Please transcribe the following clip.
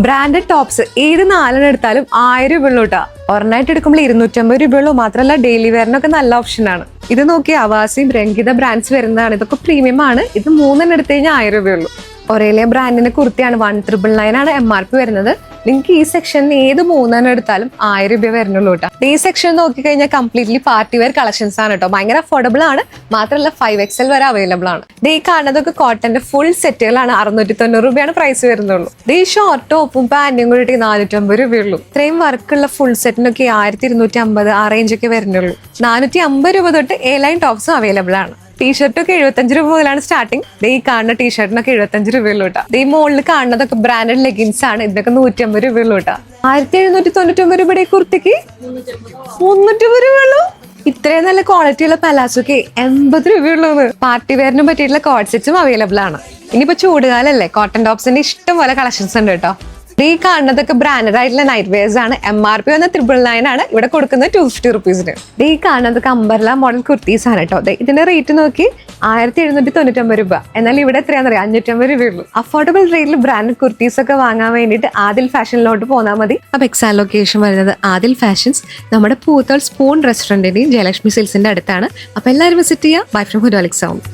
Branded tops ഏത് 4 എടുത്താലും 1000 രൂപയുള്ളൂ കേട്ടോ. ഒരെണ്ണമായിട്ട് എടുക്കുമ്പോൾ 250 രൂപയുള്ളൂ. മാത്രമല്ല ഡെയിലി വെയറിനൊക്കെ നല്ല ഓപ്ഷനാണ്. ഇത് നോക്കി അവാസിയും രംഗിത ബ്രാൻഡ്സ് വരുന്നതാണ്. ഇതൊക്കെ പ്രീമിയം ആണ്. ഇത് 3 എടുത്തു കഴിഞ്ഞാൽ 1000 രൂപയുള്ളൂ. ഒരേലിയ ബ്രാൻഡിന്റെ കുർത്തിയാണ് 1999 ആണ് MRP വരുന്നത്. നിങ്ങൾക്ക് ഈ സെക്ഷനിൽ ഏത് 3 എടുത്താലും 1000 രൂപ വരുന്നുള്ളൂ കേട്ടോ. ഈ സെക്ഷൻ നോക്കിക്കഴിഞ്ഞാൽ കംപ്ലീറ്റ്ലി പാർട്ടി വെയർ കളക്ഷൻസ് ആണ് കേട്ടോ. ഭയങ്കര അഫോർഡബിൾ ആണ്. മാത്രമല്ല 5XL വരെ അവൈലബിൾ ആണ്. ഈ കാണുന്നതൊക്കെ കോട്ടന്റെ ഫുൾ സെറ്റുകളാണ്. 690 രൂപയാണ് പ്രൈസ് വരുന്നുള്ളൂ. ഈ ഷോർട്ട് ടോപ്പും പാന്റും കൂടി 450 രൂപയുള്ളൂ. ഇത്രയും വർക്കുള്ള ഫുൾ സെറ്റിനൊക്കെ 1250 ആ റേഞ്ചൊക്കെ വരുന്നുള്ളൂ. 450 രൂപ തൊട്ട് A-line ടോപ്സും അവൈലബിൾ ആണ്. ടീഷർട്ടൊക്കെ 75 രൂപ മുതലാണ് സ്റ്റാർട്ടിങ്. ഈ കാണുന്ന ടീഷർട്ടിനൊക്കെ 75 രൂപയുള്ളൂ കേട്ടോ. ഈ മുകളിൽ കാണുന്നതൊക്കെ ബ്രാൻഡഡ് ലെഗിൻസ് ആണ്. ഇതിനൊക്കെ 150 രൂപയുള്ളൂ കേട്ടോ. 1799 രൂപയുടെ കുർത്തിക്ക് 350 രൂപയുള്ളൂ. ഇത്രയും നല്ല ക്വാളിറ്റിയുള്ള പലാസോക്ക് 80 രൂപയുള്ളൂ. പാർട്ടി വെയറിനും പറ്റിയിട്ടുള്ള കോഡ് സെറ്റ്സും അവൈലബിൾ ആണ്. ഇനിയിപ്പോ ചൂടുകാലല്ലേ, കോട്ടൺ ടോപ്സിന്റെ ഇഷ്ടം പോലെ കളക്ഷൻസ് ഉണ്ട് കേട്ടോ. ഈ കാണുന്നതൊക്കെ ബ്രാൻഡഡ് ആയിട്ടുള്ള നൈറ്റ് വെയർസ് ആണ്. MRP വന്ന 999 ആണ്. ഇവിടെ കൊടുക്കുന്നത് 250 റുപ്പീസിന്. ഈ കാണുന്നതൊക്കെ അംബർല മോഡൽ കുർത്തീസ് ആണ് കേട്ടോ. ഇതിന്റെ റേറ്റ് നോക്കി 1799 രൂപ. എന്നാൽ ഇവിടെ എത്രയാണെന്ന് അറിയാം, 550 രൂപയുള്ളൂ. അഫോർഡബിൾ റേറ്റിൽ ബ്രാൻഡ് കുർത്തീസ് ഒക്കെ വാങ്ങാൻ വേണ്ടിയിട്ട് ആദിൽ ഫാഷനിലോട്ട് പോന്നാൽ മതി. അപ്പൊ എക്സാക്ട് ലൊക്കേഷൻ വരുന്നത് ആദിൽ ഫാഷൻസ് നമ്മുടെ പൂത്തോൾ സ്പൂൺ റെസ്റ്റോറന്റിന്റെയും ജയലക്ഷ്മി സിൽസിന്റെ അടുത്താണ്. അപ്പൊ എല്ലാവരും വിസിറ്റ് ചെയ്യുക. ബൈ ഫ്രം ഹുഡോലിക് സൗണ്ട്.